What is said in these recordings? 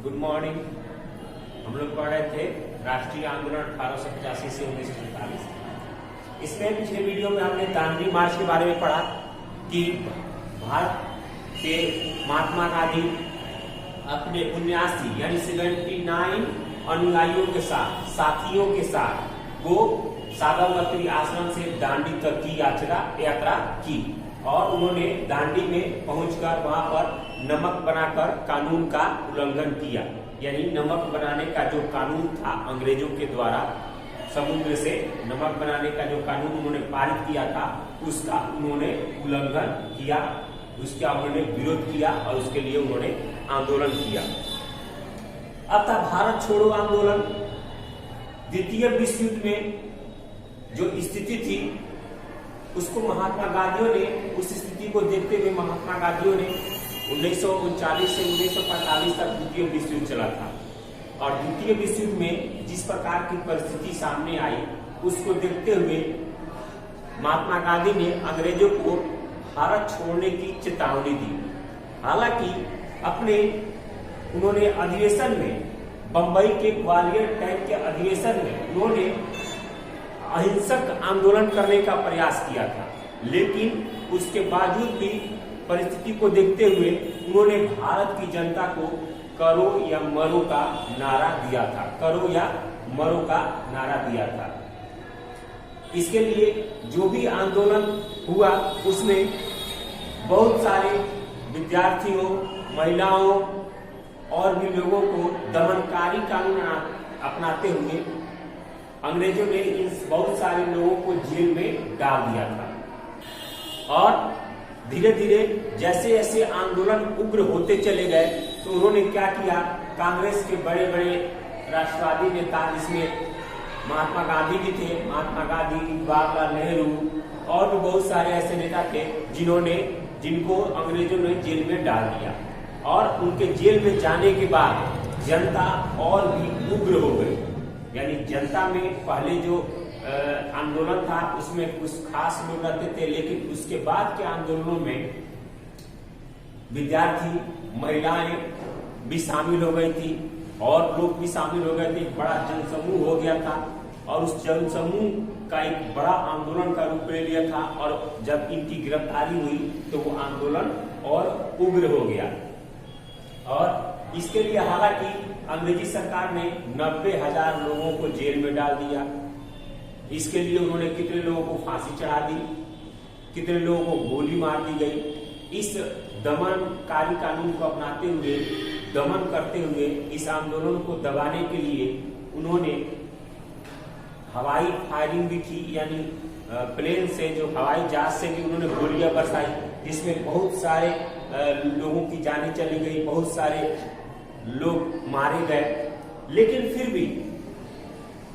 Good morning. हम लोग पढ़ रहे थे राष्ट्रीय आंदोलन 1885 से 1947। इसमें पिछले वीडियो में हमने दांडी मार्च के बारे में पढ़ा कि भारत के महात्मा गांधी अपने 79 यानी 79 अनुयायियों के साथ, साथियों के साथ वो साबरमती आश्रम से दांडी तक की यात्रा की और उन्होंने दांडी में पहुंचकर वहां पर नमक बनाकर कानून का उल्लंघन किया। यानी नमक बनाने का जो कानून था अंग्रेजों के द्वारा, समुद्र से नमक बनाने का जो कानून उन्होंने पारित किया था उसका उन्होंने उल्लंघन किया, उसका उन्होंने विरोध किया और उसके लिए उन्होंने आंदोलन किया। अब था भारत छोड़ो आंदोलन। द्वितीय विश्व युद्ध में जो स्थिति थी उसको महात्मा गांधियों ने, उस स्थिति को देखते हुए महात्मा गांधियों ने 1939 से 1945 तक द्वितीय विश्व युद्ध चला था और द्वितीय विश्व युद्ध में जिस प्रकार की परिस्थिति सामने आई उसको देखते हुए महात्मा गांधी ने अंग्रेजों को भारत छोड़ने की चेतावनी दी। हालांकि अपने उन्होंने अधिवेशन में, बंबई के ग्वालियर टैंक के अधिवेशन में उन्होंने अहिंसक आंदोलन करने का प्रयास किया था, लेकिन उसके बावजूद भी परिस्थिति को देखते हुए उन्होंने भारत की जनता को करो या मरो का नारा दिया था, करो या मरो का नारा दिया था। इसके लिए जो भी आंदोलन हुआ उसमें बहुत सारे विद्यार्थियों, महिलाओं और भी लोगों को दमनकारी कानून अपनाते हुए अंग्रेजों ने इन बहुत सारे लोगों को जेल में डाल दिया था। और धीरे धीरे जैसे जैसे आंदोलन उग्र होते चले गए तो उन्होंने क्या किया, कांग्रेस के बड़े बड़े राष्ट्रवादी नेता, जिसमें महात्मा गांधी भी थे, महात्मा गांधी, जवाहरलाल नेहरू और भी बहुत सारे ऐसे नेता थे जिनको अंग्रेजों ने जेल में डाल दिया। और उनके जेल में जाने के बाद जनता और भी उग्र हो गई। यानी जनता में पहले जो आंदोलन था उसमें कुछ खास लोग रहते थे, लेकिन उसके बाद के आंदोलनों में विद्यार्थी, महिलाएं भी शामिल हो गई थी और लोग भी शामिल हो गए थे। बड़ा जनसमूह हो गया था और उस जनसमूह का एक बड़ा आंदोलन का रूप ले लिया था और जब इनकी गिरफ्तारी हुई तो वो आंदोलन और उग्र हो गया। और इसके लिए हालांकि अंग्रेजी सरकार ने 90,000 लोगों को जेल में डाल दिया। इसके लिए उन्होंने कितने लोगों को फांसी चढ़ा दी, कितने लोगों को गोली मार दी गई। इस दमनकारी कानून को अपनाते हुए, दमन करते हुए इस आंदोलन को दबाने के लिए उन्होंने हवाई फायरिंग भी की, यानी प्लेन से, जो हवाई जहाज से भी उन्होंने गोलियां बरसाई, जिसमें बहुत सारे लोगों की जानें चली गई, बहुत सारे लोग मारे गए।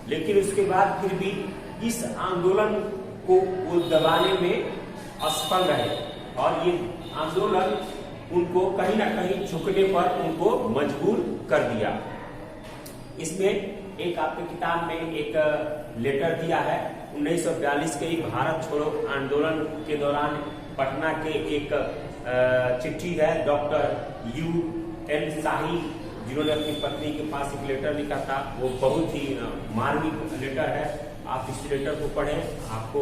लेकिन उसके बाद फिर भी इस आंदोलन को वो दबाने में असफल रहे और ये आंदोलन उनको कहीं ना कहीं झुकने पर उनको मजबूर कर दिया। इसमें एक आपके किताब में एक लेटर दिया है 1942 के भारत छोड़ो आंदोलन के दौरान पटना के एक चिट्ठी है डॉक्टर U.N. शाही, जिन्होंने अपनी पत्नी के पास एक लेटर लिखा था। वो बहुत ही मार्मिक लेटर है। आप इस लेटर को पढ़ें, आपको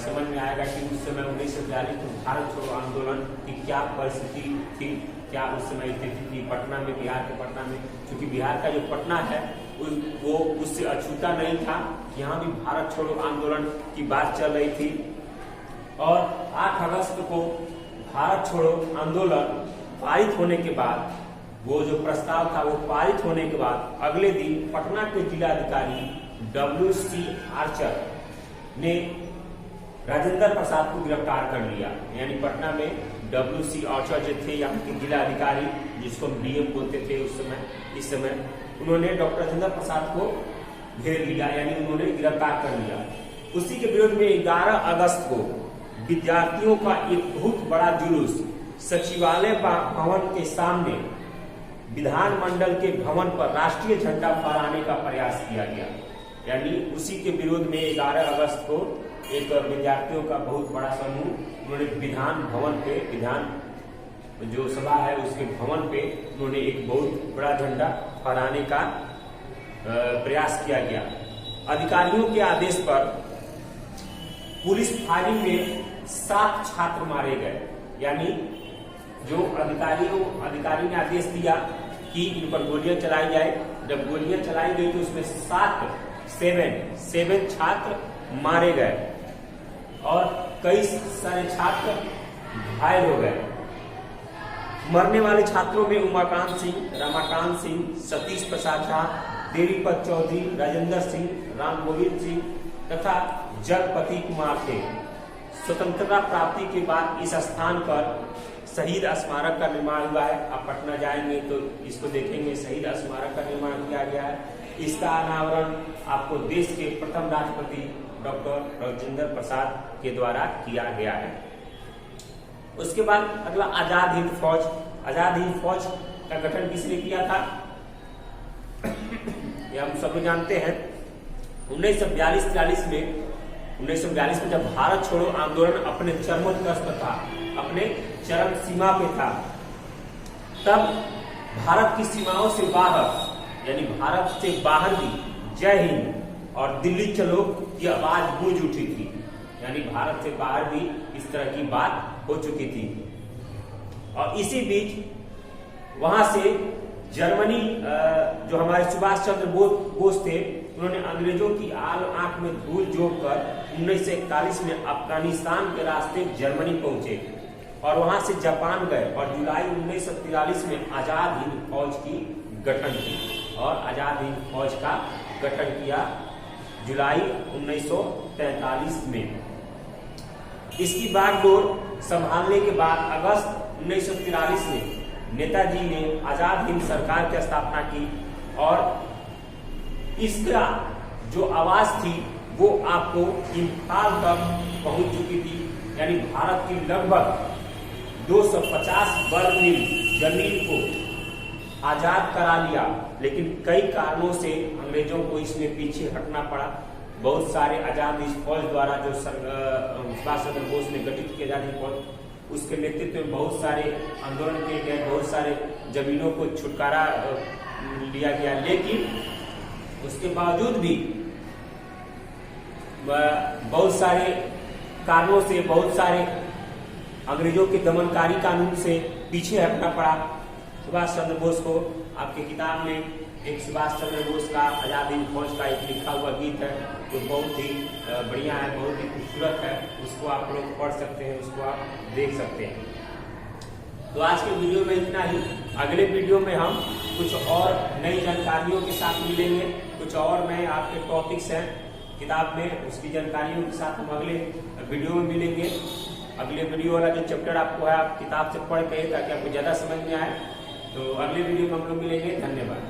समझ में आएगा कि उस समय 1942 में भारत छोड़ो आंदोलन की क्या परिस्थिति थी, क्या उस समय स्थिति थी पटना में, बिहार के पटना में। क्योंकि बिहार का जो पटना है वो उससे अछूता नहीं था, यहाँ भी भारत छोड़ो आंदोलन की बात चल रही थी। और 8 अगस्त को भारत छोड़ो आंदोलन पारित होने के बाद, वो जो प्रस्ताव था वो पारित होने के बाद अगले दिन पटना के जिलाधिकारी W.C. आर्चर ने राजेंद्र प्रसाद को गिरफ्तार कर लिया। यानी पटना में W.C. आर्चर जो थे यहाँ के जिलाधिकारी, जिसको हम DM बोलते थे उस समय, इस समय उन्होंने डॉक्टर राजेंद्र प्रसाद को घेर लिया, यानी उन्होंने गिरफ्तार कर लिया। उसी के विरोध में 11 अगस्त को विद्यार्थियों का एक बहुत बड़ा जुलूस सचिवालय भवन के सामने विधानमंडल के भवन पर राष्ट्रीय झंडा फहराने का प्रयास किया गया। यानी उसी के विरोध में 11 अगस्त को एक विद्यार्थियों का बहुत बड़ा समूह उन्होंने विधान भवन पे, विधान जो सभा है उसके भवन पे उन्होंने एक बहुत बड़ा झंडा फहराने का प्रयास किया गया। अधिकारियों के आदेश पर पुलिस फायरिंग में 7 छात्र मारे गए। यानी जो अधिकारी ने आदेश दिया कि इन पर गोलियां चलाई जाए, जब गोलियां चलाई गई तो उसमें 7 छात्र मारे गए और कई सारे छात्र घायल हो गए। मरने वाले छात्रों में उमाकांत सिंह, रमाकांत सिंह, सतीश प्रसाद झा, देवीपत चौधरी, राजेंद्र सिंह, राम गोविंद सिंह तथा जगपति कुमार थे। स्वतंत्रता प्राप्ति के बाद इस स्थान पर शहीद स्मारक का निर्माण हुआ है। आप पटना जाएंगे तो इसको देखेंगे, शहीद स्मारक का निर्माण किया गया है। इसका अनावरण आपको देश के प्रथम राष्ट्रपति डॉक्टर राजेंद्र प्रसाद के द्वारा किया गया है। उसके बाद अगला आजाद हिंद फौज। आजाद हिंद फौज का गठन किसने किया था, ये हम सब लोग जानते हैं। 1942 में जब भारत छोड़ो आंदोलन अपने चरमोत्कर्ष पर था, अपने चरम सीमा पे था, तब भारत की सीमाओं से बाहर, यानी भारत से बाहर भी जय हिंद और दिल्ली चलो की आवाज गूंज उठी थी। यानी भारत से बाहर भी इस तरह की बात हो चुकी थी। और इसी बीच वहां से जर्मनी, जो हमारे सुभाष चंद्र बोस थे, उन्होंने अंग्रेजों की आंख में धूल झोंक कर 1941 में अफगानिस्तान के रास्ते जर्मनी पहुंचे और वहां से जापान गए और जुलाई 1943 में आजाद हिंद फौज की गठन की और आजाद हिंद फौज का गठन किया जुलाई 1943 में। इसकी बागडोर संभालने के बाद अगस्त 1943 में नेताजी ने आजाद हिंद सरकार की स्थापना की और इसका जो आवाज थी वो आपको इम्फाल तक पहुंच चुकी थी। यानी भारत की लगभग 250 वर्ग मील जमीन को आजाद करा लिया, लेकिन कई कारणों से अंग्रेजों को इसमें पीछे हटना पड़ा। बहुत सारे आजाद हिंद फौज द्वारा जो सुभाष चंद्र बोस ने गठित की आजाद हिंद फौज, उसके नेतृत्व में बहुत सारे आंदोलन किए गए, बहुत सारे जमीनों को छुटकारा लिया गया, लेकिन उसके बावजूद भी बहुत सारे कारणों से, बहुत सारे अंग्रेजों के दमनकारी कानून से पीछे हटना पड़ा सुभाष चंद्र बोस को। आपके किताब में एक सुभाष चंद्र बोस का आजाद हिंद फौज का एक लिखा हुआ गीत है जो बहुत ही बढ़िया है, बहुत ही खूबसूरत है। उसको आप लोग पढ़ सकते हैं, उसको आप देख सकते हैं। तो आज के वीडियो में इतना ही। अगले वीडियो में हम कुछ और नई जानकारियों के साथ मिलेंगे, कुछ और नए आपके टॉपिक्स हैं किताब में, उसकी जानकारियों के साथ हम अगले वीडियो में मिलेंगे। अगले वीडियो वाला जो चैप्टर आपको है, आप किताब से पढ़ के, ताकि आपको ज्यादा समझ में आए। तो अगले वीडियो में हम लोग मिलेंगे। धन्यवाद।